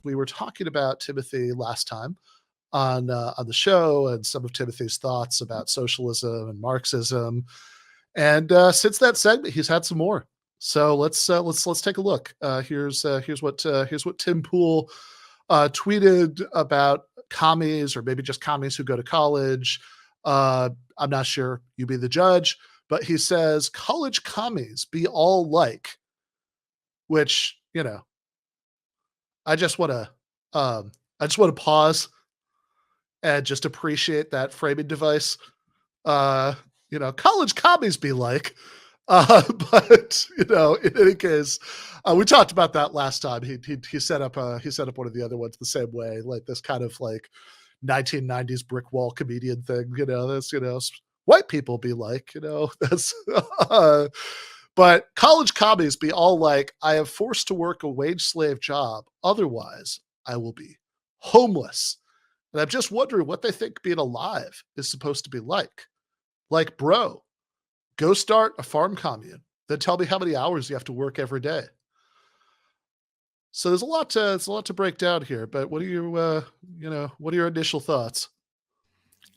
we were talking about Timothy last time on the show and some of Timothy's thoughts about socialism and Marxism. And since that segment, he's had some more. So let's take a look. Here's what Tim Pool tweeted about commies, or maybe just commies who go to college. I'm not sure. You be the judge. But he says, college commies be all like, which, I just want to, pause and just appreciate that framing device. College commies be like, but in any case, we talked about that last time. He set up one of the other ones the same way, like this kind of like 1990s brick wall comedian thing. That's white people be like, that's. But college commies be all like, I am forced to work a wage slave job, otherwise I will be homeless. And I'm just wondering what they think being alive is supposed to be like. Like, bro, go start a farm commune. Then tell me how many hours you have to work every day. So there's a lot to break down here. But what are your initial thoughts?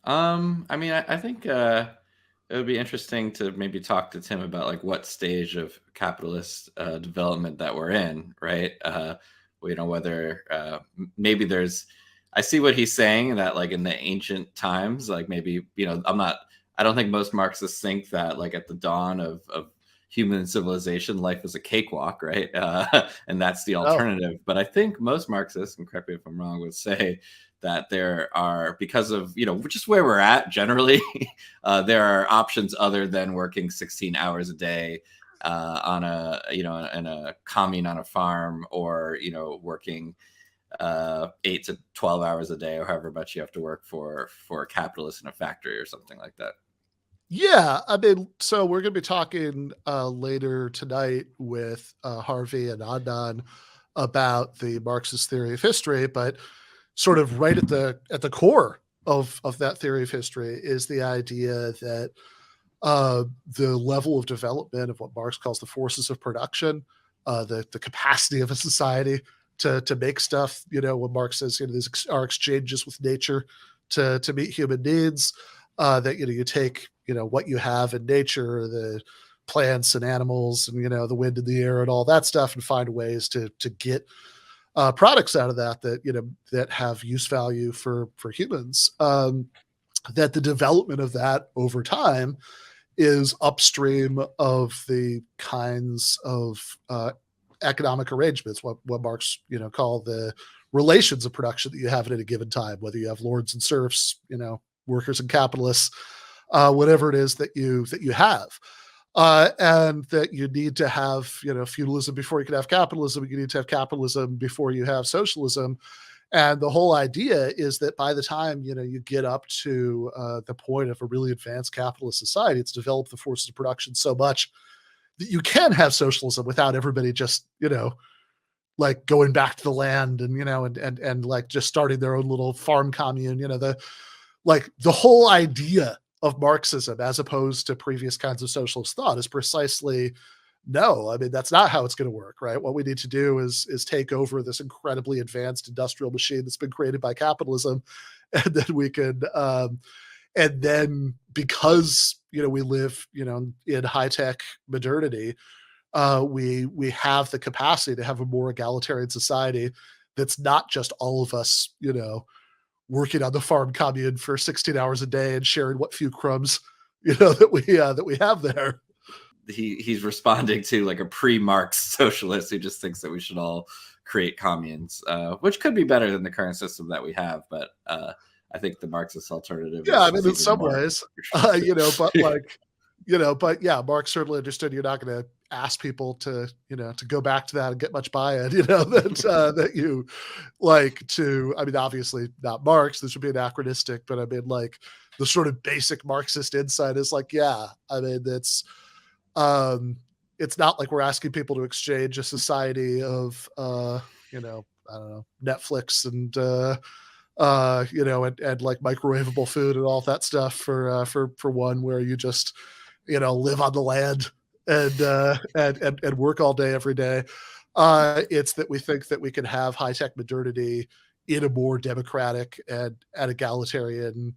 I think it would be interesting to maybe talk to Tim about like what stage of capitalist development that we're in, right? Whether maybe there's. I see what he's saying, that like in the ancient times, like maybe, I don't think most Marxists think that like at the dawn of human civilization, life was a cakewalk, right? And that's the alternative. But I think most Marxists, and correct me if I'm wrong, would say that there are, because of, just where we're at generally, there are options other than working 16 hours a day on in a commune on a farm, or, working 8 to 12 hours a day, or however much you have to work for a capitalist in a factory or something like that. Yeah, so we're going to be talking later tonight with Harvey and Adnan about the Marxist theory of history, but sort of right at the core of that theory of history is the idea that the level of development of what Marx calls the forces of production, the capacity of a society to make stuff, when Marx says, these are exchanges with nature to meet human needs, that, you take, what you have in nature, the plants and animals and, the wind and the air and all that stuff, and find ways to get products out of that, that have use value for humans. That the development of that over time is upstream of the kinds of economic arrangements, what Marx call the relations of production that you have at any given time, whether you have lords and serfs, workers and capitalists, whatever it is that you have. And that you need to have, feudalism before you can have capitalism. You need to have capitalism before you have socialism. And the whole idea is that by the time, you get up to the point of a really advanced capitalist society, it's developed the forces of production so much that you can have socialism without everybody just, like going back to the land and, and like just starting their own little farm commune, the whole idea of Marxism, as opposed to previous kinds of socialist thought, is precisely no. That's not how it's going to work, right? What we need to do is take over this incredibly advanced industrial machine that's been created by capitalism, and then we can, and then because we live in high tech modernity, we have the capacity to have a more egalitarian society that's not just all of us, working on the farm commune for 16 hours a day and sharing what few crumbs, that we have there. He's responding to like a pre-Marx socialist who just thinks that we should all create communes, which could be better than the current system that we have. But I think the Marxist alternative. Yeah, in some ways, but yeah, Marx certainly understood you're not going to ask people to, to go back to that and get much buy-in, that you like to, obviously not Marx, this would be anachronistic, but like the sort of basic Marxist insight is like, yeah, it's not like we're asking people to exchange a society of, I don't know, Netflix and, and like microwavable food and all that stuff for one where you just, live on the land and work all day every day. It's that we think that we can have high-tech modernity in a more democratic and egalitarian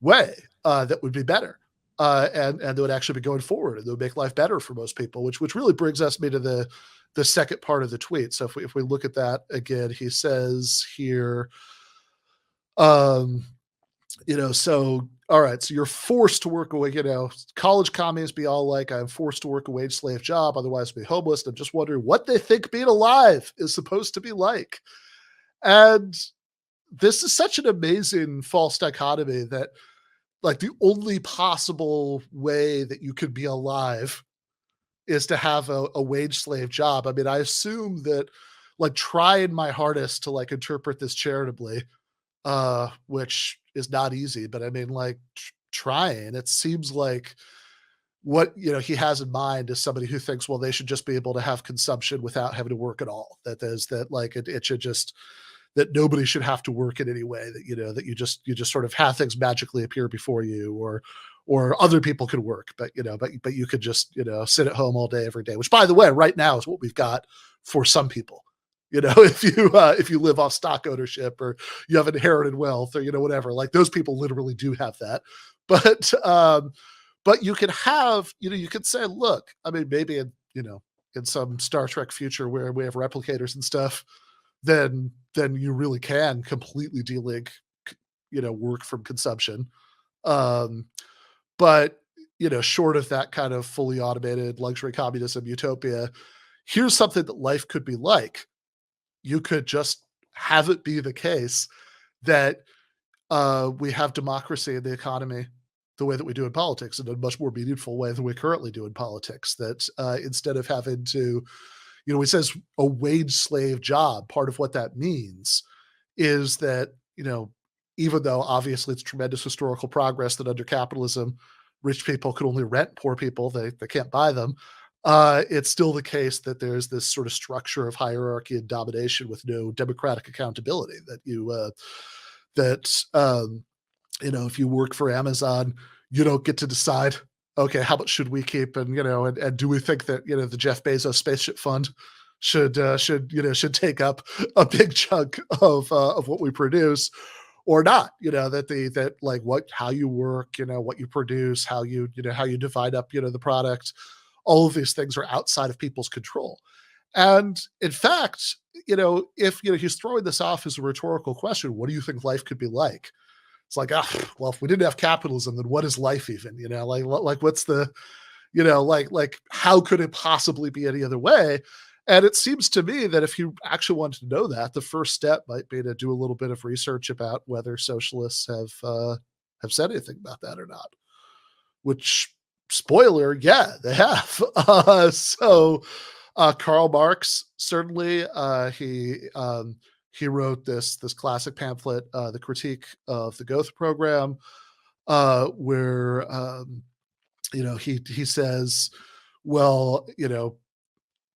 way that would be better. And that would actually be going forward and that would make life better for most people, which really brings me to the second part of the tweet. So if we look at that again, he says here, so all right, so you're forced to work away, college commies be all like, I'm forced to work a wage slave job, otherwise I'd be homeless. I'm just wondering what they think being alive is supposed to be like. And this is such an amazing false dichotomy that like the only possible way that you could be alive is to have a wage slave job. I mean, I assume that like trying my hardest to like interpret this charitably, which is not easy, but I mean, like trying, it seems like what, he has in mind is somebody who thinks, well, they should just be able to have consumption without having to work at all. That there's that like, it should just, that nobody should have to work in any way, that, that you just sort of have things magically appear before you, or other people could work, but you could just, sit at home all day, every day, which by the way, right now is what we've got for some people. If you live off stock ownership or you have inherited wealth or, whatever, like those people literally do have that. But you could have, you could say, look, I mean, maybe in some Star Trek future where we have replicators and stuff, then you really can completely delink, work from consumption. But, short of that kind of fully automated luxury communism utopia, here's something that life could be like. You could just have it be the case that we have democracy in the economy the way that we do in politics, in a much more meaningful way than we currently do in politics. That instead of having to, he says a wage slave job, part of what that means is that, even though obviously it's tremendous historical progress that under capitalism, rich people could only rent poor people, they can't buy them. It's still the case that there's this sort of structure of hierarchy and domination with no democratic accountability. If you work for Amazon, you don't get to decide, okay, how much should we keep, and and do we think that the Jeff Bezos spaceship fund should take up a big chunk of what we produce or not, that like how you work, what you produce, how you divide up, the product, all of these things are outside of people's control. And in fact, if he's throwing this off as a rhetorical question, what do you think life could be like? It's like, well, if we didn't have capitalism, then what is life even? Like what's the, like how could it possibly be any other way? And it seems to me that if you actually wanted to know that, the first step might be to do a little bit of research about whether socialists have said anything about that or not. Which, spoiler, yeah, they have. Karl Marx, certainly, he wrote this classic pamphlet, The Critique of the Goethe Program, where he says, well,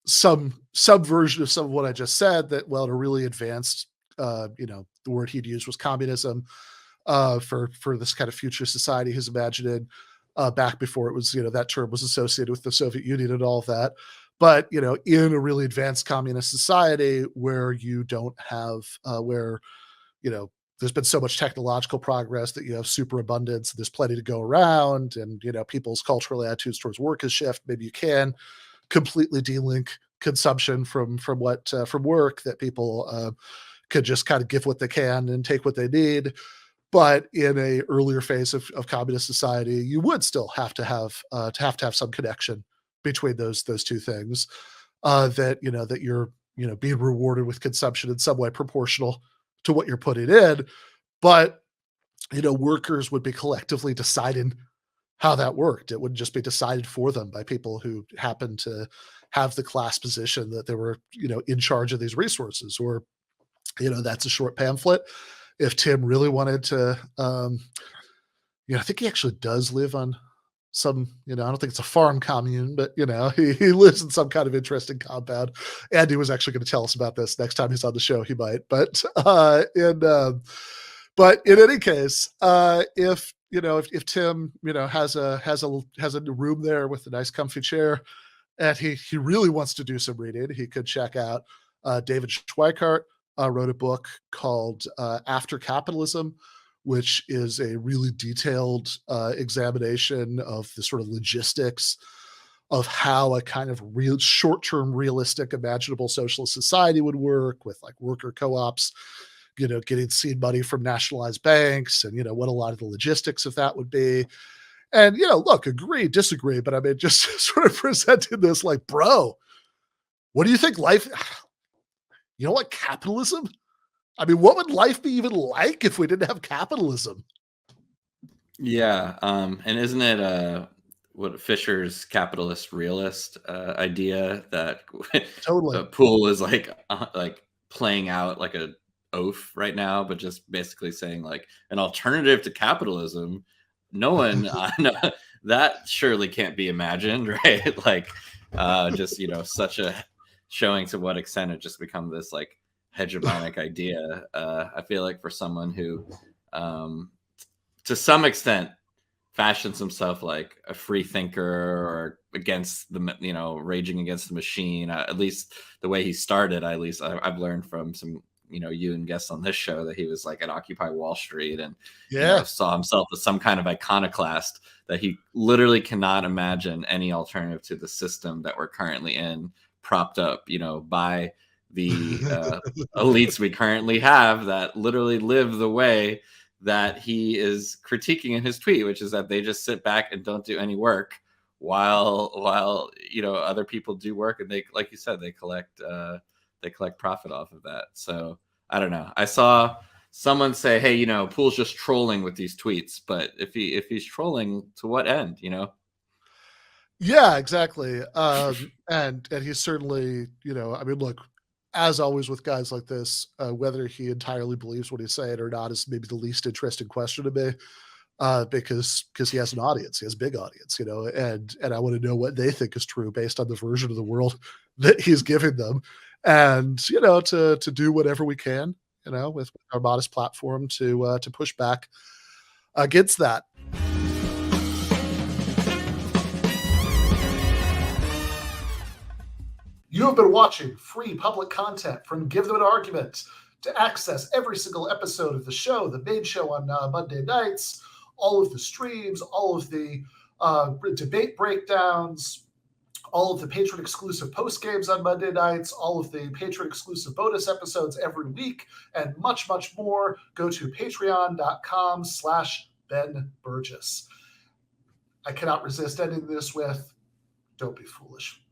some version of some of what I just said, that, well, in a really advanced, the word he'd used was communism, for this kind of future society he's imagining, back before it was, that term was associated with the Soviet Union and all of that. But, in a really advanced communist society where you don't have, where, there's been so much technological progress that you have superabundance, there's plenty to go around, and, people's cultural attitudes towards work has shifted. Maybe you can completely delink consumption from work, that people could just kind of give what they can and take what they need. But in a earlier phase of communist society, you would still have to have some connection between those two things. That that you're being rewarded with consumption in some way proportional to what you're putting in, but workers would be collectively deciding how that worked. It wouldn't just be decided for them by people who happen to have the class position that they were in charge of these resources. Or that's a short pamphlet. If Tim really wanted to, I think he actually does live on some, I don't think it's a farm commune, but he lives in some kind of interesting compound. Andy was actually going to tell us about this next time he's on the show. He might, but in any case, if Tim has a room there with a nice comfy chair, and he really wants to do some reading, he could check out David Schweikart wrote a book called After Capitalism, which is a really detailed examination of the sort of logistics of how a kind of real short-term, realistic, imaginable socialist society would work with like worker co-ops, getting seed money from nationalized banks, and what a lot of the logistics of that would be. And look, agree, disagree, but I mean, just sort of presenting this like, bro, what do you think life? You know what, capitalism? I mean, what would life be even like if we didn't have capitalism? Yeah, and isn't it what Fisher's capitalist realist idea that Totally. Poole is like playing out like a oath right now, but just basically saying like an alternative to capitalism. No one, no, that surely can't be imagined, right? Like, just such a showing to what extent it just become this like hegemonic idea. I feel like for someone who, um, to some extent, fashions himself like a free thinker or against the raging against the machine, at least the way he started. At least I've learned from some you and guests on this show that he was like at Occupy Wall Street and Yeah. saw himself as some kind of iconoclast, that he literally cannot imagine any alternative to the system that we're currently in, propped up by the elites we currently have that literally live the way that he is critiquing in his tweet, which is that they just sit back and don't do any work while other people do work, and they, like you said, they collect profit off of that. So I don't know. I saw someone say, "Hey, Poole's just trolling with these tweets," but if he's trolling, to what end? Yeah, exactly. And he's certainly, I mean, look, as always with guys like this, whether he entirely believes what he's saying or not is maybe the least interesting question to me, because he has an audience, he has a big audience, and I want to know what they think is true based on the version of the world that he's giving them, and to do whatever we can, with our modest platform to push back against that. You have been watching free public content from Give Them an Argument. To access every single episode of the show, the main show on Monday nights, all of the streams, all of the debate breakdowns, all of the patron-exclusive postgames on Monday nights, all of the patron-exclusive bonus episodes every week, and much, much more, go to patreon.com/Ben Burgis. I cannot resist ending this with, don't be foolish.